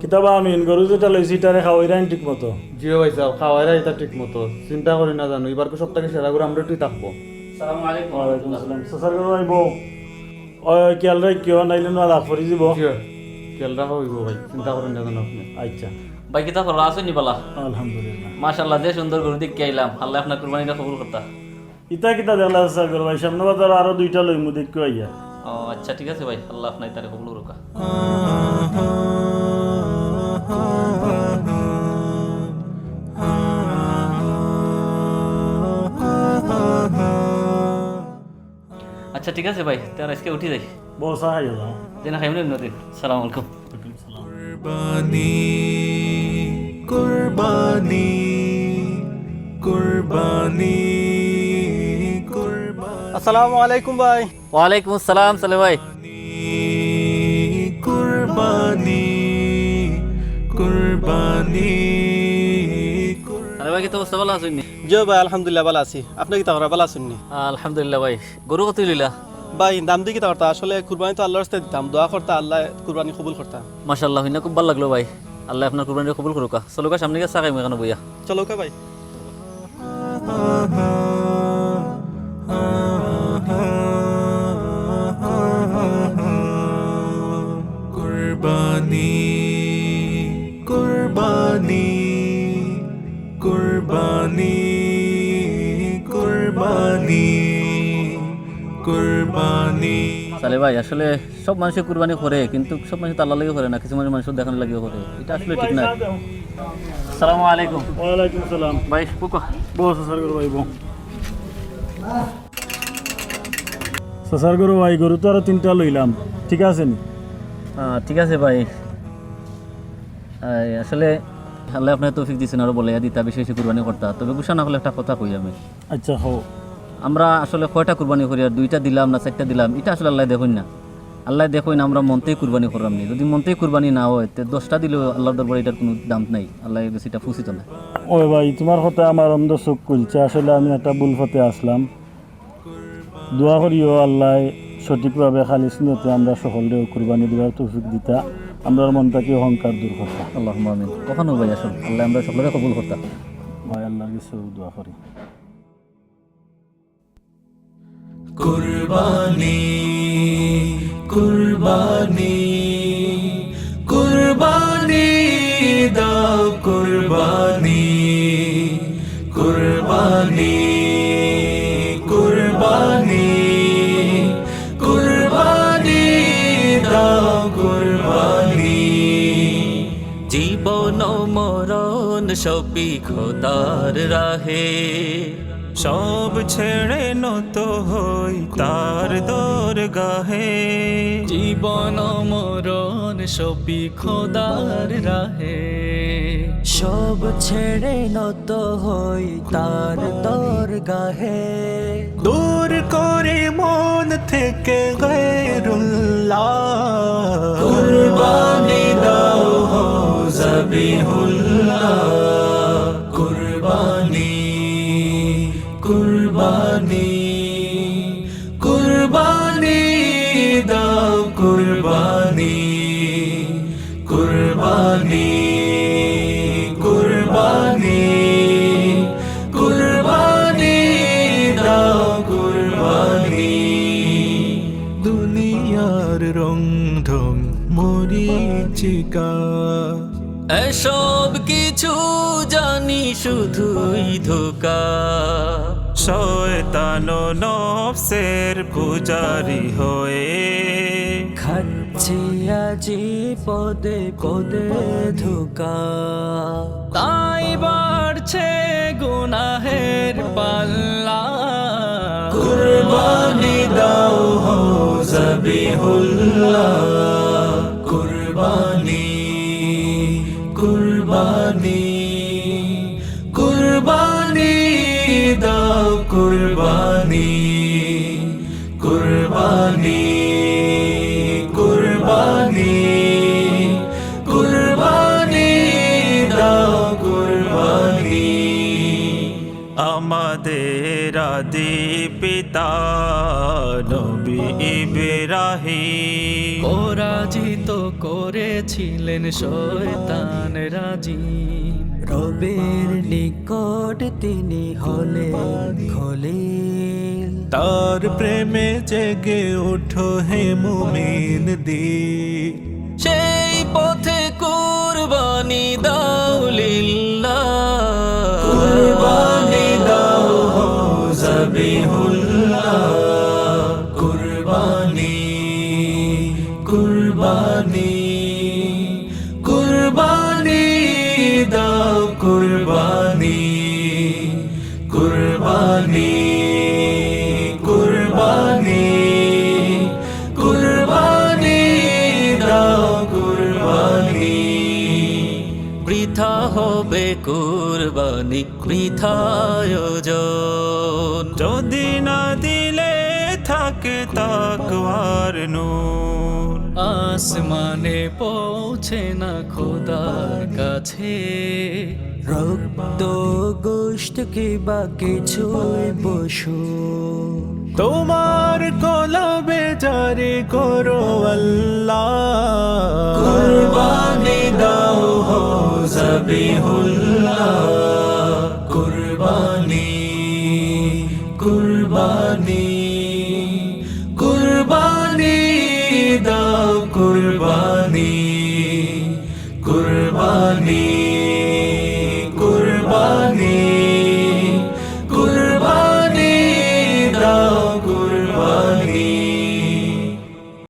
কিতাবা আমিন গরু যেটা লইছি তারে খাওয়াইরান ঠিক মতো। জিও ভাই সাহেব খাওয়াইরা এটা ঠিক মতো চিন্তা করি না জানো এবার সপ্তাহে সেরা করে আমরা তুই থাকবো। আসসালামু আলাইকুম। ওয়ালাইকুম আসসালাম। সাসার গরু আইব ও খেয়াল রাখিও নাইলে না লাভ করে দিব। জিও খেয়াল রাখা হইব ভাই চিন্তা করেন না জানো আপনি। আচ্ছা ভাই কিতা করলা আসুনি বালা? আলহামদুলিল্লাহ। মাশাআল্লাহ যে সুন্দর গরু দেখে আইলাম, আল্লাহ আপনার কুরবানিটা কবুল করতা। ইতা কিতা দেখলা সাসার গরু ভাই সামনে বাজার আরো দুইটা লইমু দেখো আইয়া। ও আচ্ছা ঠিক আছে ভাই, আল্লাহ আপনার তারে কবুল করুকা। আচ্ছা ঠিক আছে ভাই, তার আজকে উঠি যাই। বসা খাইয়া যাও। যেন খাইমনি নদীন। সালাম আলাইকুম। ওয়ালাইকুম সালাম। কুরবানি কুরবানি কুরবানি কুরবানি আসসালামু আলাইকুম ভাই। ওয়ালাইকুম আসসালাম সালে ভাই। কুরবানি কুরবানি সালে ভাই কি তো অবস্থা ভালো আসুনি? জি ভাই আলহামদুলিল্লাহ ভালো আছি। আপনি কি তাহলে ভালো আছেন নি? আলহামদুলিল্লাহ ভাই। গরু কত লইলা? ভাই দাম দিয়ে কি তাহলে আসলে কুরবানি তো আল্লাহর রাস্তায় দিতাম, দোয়া করতা আল্লাহ কুরবানি কবুল করতা। মাশাআল্লাহ হইনা খুব ভালো লাগলো ভাই, আল্লাহ আপনার কুরবানিটা কবুল করুকা। চলো কা সামনে গিয়ে চাকাই মেখানো বইয়া। চলো কে ভাই। কুরবানি কুরবানি কুরবানি কুরবানি কুরবানি সালে ভাই আসলে সব মানুষের কুরবানি করে, কিন্তু সব মানুষ তো আল্লাহ লাগে করে না, কিছু মানুষ দেখানো লাগিও করে, এটা আসলে ঠিক না। আসসালামু আলাইকুম। ওয়ালাইকুম সালাম। ভাই পুকো। বস সাসার গরু আইব। সাসার গরু ভাই গরু তো আরো তিনটা লইলাম, ঠিক আছে নি? ঠিক আছে ভাই। আসলে আল্লাহ আপনার তৌফিক দিয়েছেন আরো বলে দিতা বেশি বেশি কুরবানি করতা, তবে গুছা না হলে একটা কথা কই আমি। আচ্ছা হো। আমরা আসলে কয়টা কুরবানি করি আর দুইটা দিলাম না চারটা দিলাম, এটা আসলে আল্লাহ দেখুন না। আল্লাহ দেখুন না আমরা মনতেই কুরবানি করলাম নি, যদি মনতেই কুরবানি না হয় তো 10টা দিলেও আল্লাহর দরবারে এটার কোনো দাম নাই, আল্লাহ সেটা ফুসিত না। ওই ভাই তোমার কথা আমার অন্ধ চোখ খুলছে, আসলে আমি একটা ভুল পথে আসলাম। দোয়া করিও আল্লাহ সঠিকভাবে খালিস নিয়তে আমরা সকলেও কুরবানি দেওয়ার তৌফিক দিতা, আমরা মনটাকে অহংকার দূর করতাম। আল্লাহুম্মা আমিন। কখনো ভাই আসল আল্লাহ আমরা সকলের কবুল করতাম। ভাই আল্লাহর কাছে দোয়া করি। কুরবানি কুরবানি কুরবানি দাও কুরবানি কুরবানি কুরবানি কুরবানি দাও কুরবানি জীবন মরণ সবই খোদার রাহে সব ছেড়ে নত হই তার দরগাহে জীবন মরণ সবই খোদার রাহে সব ছেড়ে নত হই তার দরগাহে দূর করে মন থেকে গায়রুল্লাহ কুরবানি দাও হো যাবিহুল্লাহ কুরবানি কুরবানি কুরবানি দাও কুরবানি কুরবানি কুরবানি কুরবানি দাও কুরবানি দুনিয়ার রং ঢং মরিচিকা এসব কিছু জানি শুধুই ধোকা শয়তান ও নফসের পূজারি হয়ে খাচ্ছি আজি পদে পদে ধোকা তাই বাড়ছে গুনাহের পাল্লা কুরবানি দাও হো যাবিহুল্লাহ কুরবানি কুরবানি কুরবানি দাও কুরবানি কুরবানি কুরবানি কুরবানি দাও কুরবানি আমাদের আদি পিতা নবী ইব্রাহিম রাহে পরাজিত করেছিলেন শয়তান রাজি রবের নিকট তিনি হলেন খলিল তার প্রেমে জেগে ওঠো হে মুমিন দিল সেই পথে কুরবানি দাও লিল্লাহ কুরবানি দাও হো জবিহুল্লাহ কুরবানি কুরবানি কুরবানি দাও কুরবানি কুরবানি কুরবানি কুরবানি দাও কুরবানি বৃথা হবে কুরবানি বৃথা আয়োজন যদি না দিলে থাকে তাকওয়ার নূর আসমানে পৌঁছে না খোদার কাছে রক্ত গোশত কি বা কিছুই পশু তোমার কলবে জারি করো আল্লাহ কুরবানি দাও হো জবিহুল্লাহ কুরবানি কুরবানি কুরবানি দাও কুরবানি কুরবানি